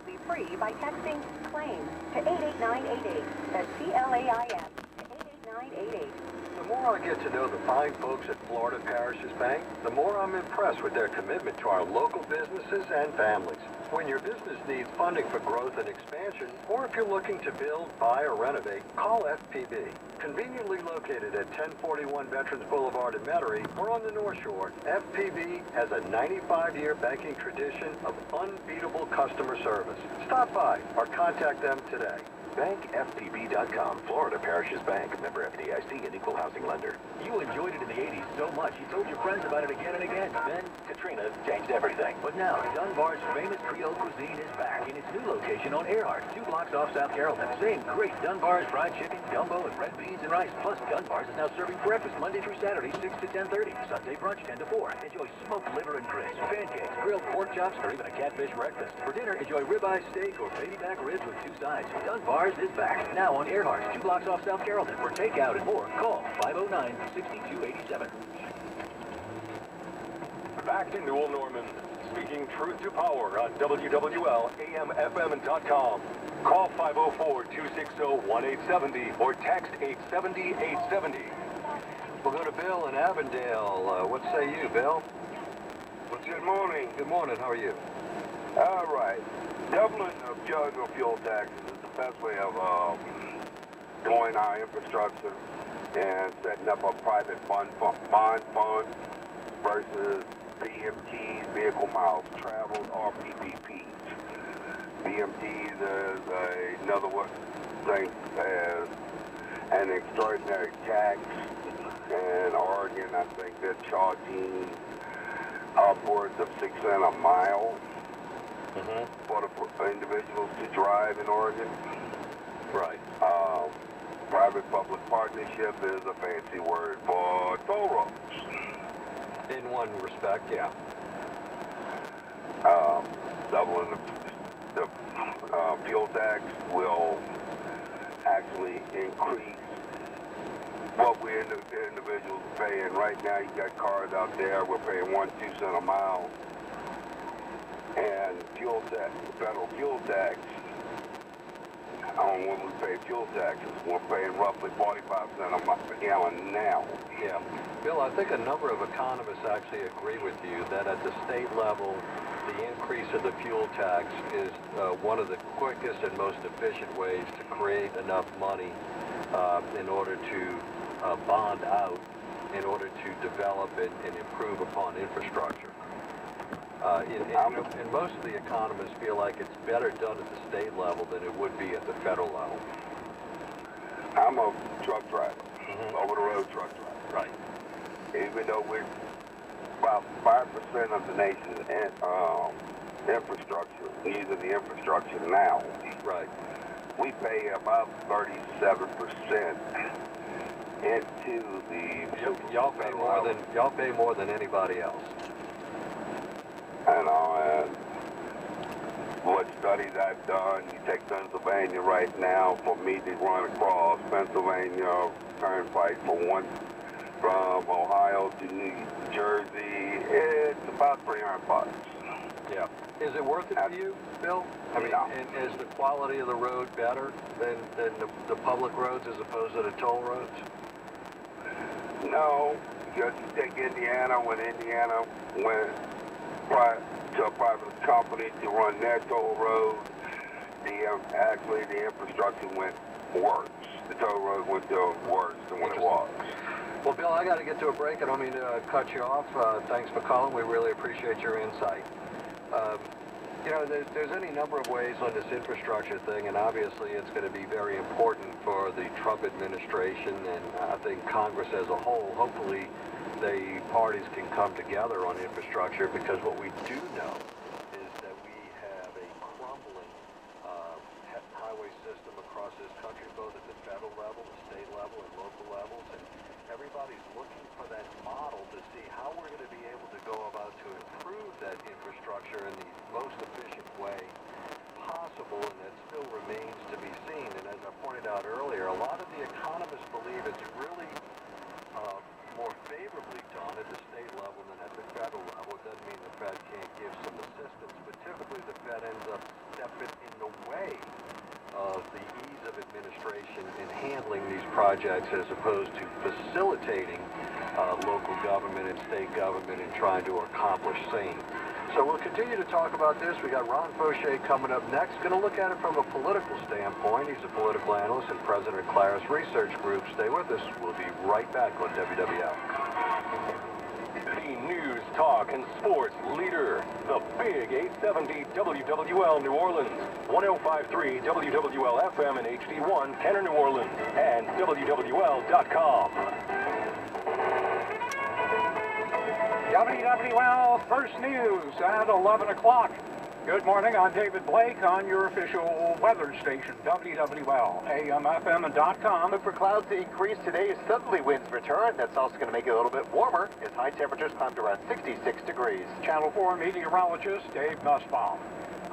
absolutely free by texting CLAIM to 88988. That's CLAIM to 88988. The more I get to know the fine folks at Florida Parish's Bank, the more I'm impressed with their commitment to our local businesses and families. When your business needs funding for growth and expansion, or if you're looking to build, buy, or renovate, call FPB. Conveniently located at 1041 Veterans Boulevard in Metairie, or on the North Shore, FPB has a 95-year banking tradition of unbeatable customer service. Stop by or contact them today. BankFPB.com, Florida Parish's Bank, member FDIC, and equal housing lender. You enjoyed it in the 80s so much, you told your friends about it again and again. Then, Katrina changed everything. But now, Dunbar's famous Creole cuisine is back in its new location on Earhart, 2 blocks off South Carrollton. Same great Dunbar's fried chicken, gumbo, and red beans and rice. Plus, Dunbar's is now serving breakfast Monday through Saturday, 6 to 10:30. Sunday brunch, 10 to 4. Enjoy smoked liver and grits, pancakes, grilled pork chops, or even a catfish breakfast. For dinner, enjoy ribeye steak or baby back ribs with 2 sides. Dunbar's is back. Now on Earhart, 2 blocks off South Carrollton. For takeout and more, call 509-6287. Back to Newell Norman, speaking truth to power on WWL, AM/FM.com. Call 504-260-1870 or text 870-870. We'll go to Bill in Avondale. What say you, Bill? Well, good morning. Good morning. How are you? All right. Doubling of general fuel taxes is the best way of doing our infrastructure and setting up a private bond fund versus BMTs, vehicle miles traveled, or PPPs. BMTs is another thing as an extraordinary tax. In Oregon, I think they're charging upwards of 6 cents a mile for the individuals to drive in Oregon. Right. Private-public partnership is a fancy word for toll roads. In one respect, yeah. Doubling the fuel tax will actually increase what we individuals are paying. Right now, you got cars out there, we're paying 1-2 cents a mile. And fuel tax, federal fuel tax, when we pay fuel taxes, we're paying roughly 45 cents a gallon now. Yeah. Bill, I think a number of economists actually agree with you that at the state level, the increase of the fuel tax is one of the quickest and most efficient ways to create enough money in order to bond out, in order to develop and improve upon infrastructure. And most of the economists feel like it's better done at the state level than it would be at the federal level. I'm a truck driver, over-the-road truck driver. Right. Even though we're about 5% of the nation's infrastructure, using the infrastructure now. Right. We pay about 37% into the y'all pay more than anybody else. And what studies I've done, you take Pennsylvania right now, for me to run across Pennsylvania Turnpike from Ohio to New Jersey, it's about $300. Yeah. Is it worth it for you, Bill? I mean, no. And is the quality of the road better than the public roads as opposed to the toll roads? No, because you take Indiana, when Indiana went to a private company to run their toll road, actually the infrastructure went worse. The toll road went worse than what it was. Well, Bill, I got to get to a break. I don't mean to cut you off. Thanks for calling. We really appreciate your insight. You know, there's any number of ways on this infrastructure thing, and obviously it's going to be very important for the Trump administration and I think Congress as a whole. Hopefully the parties can come together on infrastructure, because what we do know is that we have a crumbling highway system across this country, both at the federal level, the state level, and local levels, and everybody's looking for that model to see how we're going to be able to go about to improve that infrastructure in the most efficient way possible, and that still remains to be seen. And as I pointed out earlier, a lot of the economists believe it's really more favorably done at the state level than at the federal level. It doesn't mean the Fed can't give some assistance, but typically the Fed ends up stepping projects as opposed to facilitating local government and state government in trying to accomplish same. So we'll continue to talk about this. We got Ron Fauché coming up next. Going to look at it from a political standpoint. He's a political analyst and president of Claris Research Group. Stay with us. We'll be right back on WWL. The news, talk, and sports leader. The Big 870 WWL New Orleans. 105.3 WWL FM and HD1 Kenner, New Orleans. And WWL.com. WWL First News at 11 o'clock. Good morning, I'm David Blake on your official weather station, WWL, AM, FM, and .com. Look for clouds to increase today as southerly winds return. That's also going to make it a little bit warmer as high temperatures climb to around 66 degrees. Channel 4 meteorologist Dave Nussbaum.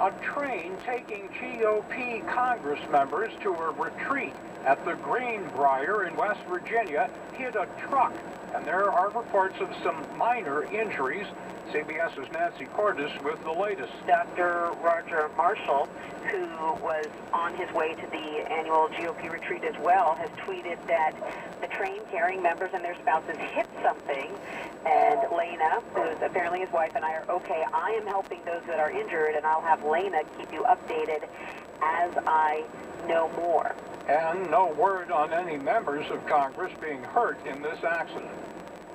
A train taking GOP Congress members to a retreat at the Greenbrier in West Virginia hit a truck, and there are reports of some minor injuries. CBS's Nancy Cordes with the latest. Dr. Roger Marshall, who was on his way to the annual GOP retreat as well, has tweeted that the train carrying members and their spouses hit something, and Lena, who's apparently his wife, and I are okay. I am helping those that are injured, and I'll have Lena keep you updated as I know more. And no word on any members of Congress being hurt in this accident.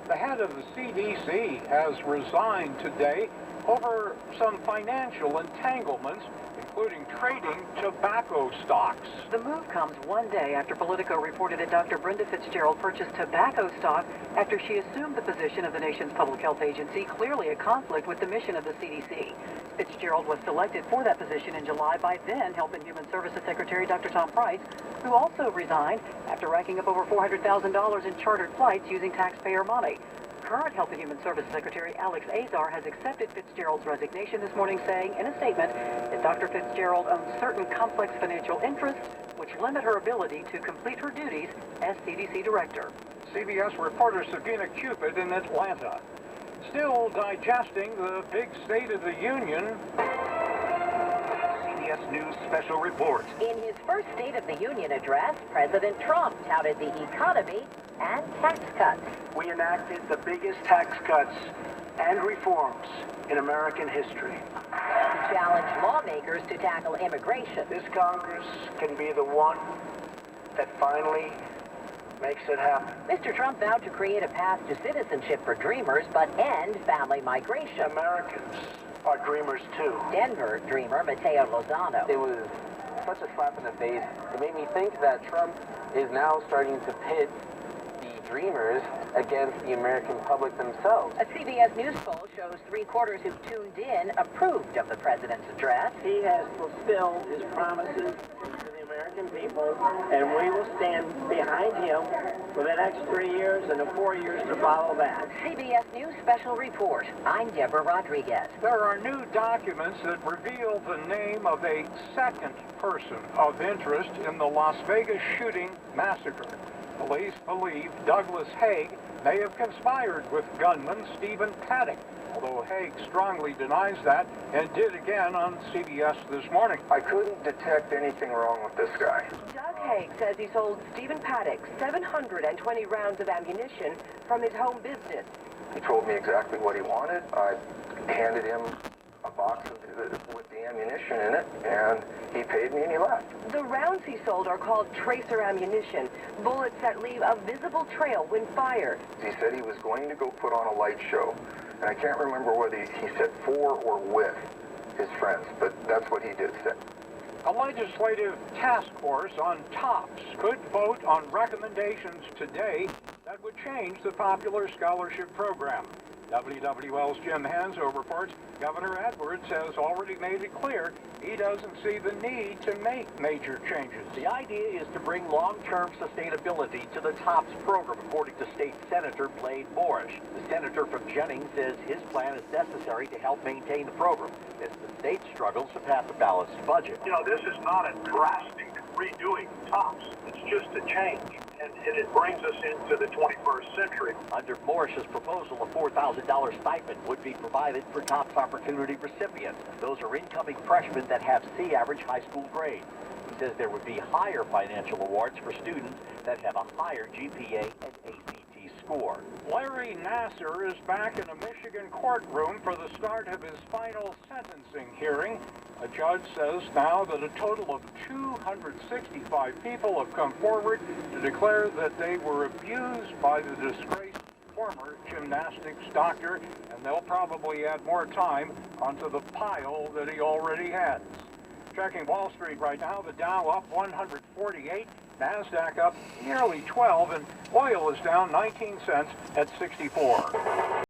The head of the CDC has resigned today over some financial entanglements, including trading tobacco stocks. The move comes one day after Politico reported that Dr. Brenda Fitzgerald purchased tobacco stock after she assumed the position of the nation's public health agency, clearly a conflict with the mission of the CDC. Fitzgerald was selected for that position in July by then Health and Human Services Secretary Dr. Tom Price, who also resigned after racking up over $400,000 in chartered flights using taxpayer money. Current Health and Human Services Secretary Alex Azar has accepted Fitzgerald's resignation this morning, saying in a statement that Dr. Fitzgerald owns certain complex financial interests which limit her ability to complete her duties as CDC director. CBS reporter Savina Cupid in Atlanta. Still digesting the big State of the Union. CBS News Special Report. In his first State of the Union address, President Trump touted the economy and tax cuts. We enacted the biggest tax cuts and reforms in American history. He challenged lawmakers to tackle immigration. This Congress can be the one that finally makes it happen. Mr. Trump vowed to create a path to citizenship for dreamers, but end family migration. Americans are dreamers too. Denver dreamer Mateo Lozano. It was such a slap in the face. It made me think that Trump is now starting to pit the dreamers against the American public themselves. A CBS News poll shows 3/4 who tuned in approved of the president's address. He has fulfilled his promises to the American people, and we will stand behind him for the next 3 years and the 4 years to follow that. CBS News Special Report. I'm Deborah Rodriguez. There are new documents that reveal the name of a second person of interest in the Las Vegas shooting massacre. Police believe Douglas Haig may have conspired with gunman Stephen Paddock, although Haig strongly denies that and did again on CBS this morning. I couldn't detect anything wrong with this guy. Doug Haig says he sold Stephen Paddock 720 rounds of ammunition from his home business. He told me exactly what he wanted. I handed him a box with the ammunition in it, and he paid me and he left. The rounds he sold are called tracer ammunition, bullets that leave a visible trail when fired. He said he was going to go put on a light show, and I can't remember whether he said for or with his friends, but that's what he did say. A legislative task force on TOPS could vote on recommendations today that would change the popular scholarship program. WWL's Jim Hanzo reports Governor Edwards has already made it clear he doesn't see the need to make major changes. The idea is to bring long-term sustainability to the TOPS program, according to State Senator Blaine Boeufs. The senator from Jennings says his plan is necessary to help maintain the program as the state struggles to pass a balanced budget. You know, this is not a drastic redoing TOPS. It's just a change, and it brings us into the 21st century. Under Morris's proposal, a $4,000 stipend would be provided for TOPS opportunity recipients. Those are incoming freshmen that have C average high school grades. says there would be higher financial awards for students that have a higher GPA and ACT score. Larry Nasser is back in a Michigan courtroom for the start of his final sentencing hearing. A judge says now that a total of 265 people have come forward to declare that they were abused by the disgraced former gymnastics doctor, and they'll probably add more time onto the pile that he already has. Checking Wall Street right now, the Dow up 148, NASDAQ up nearly 12, and oil is down 19 cents at 64.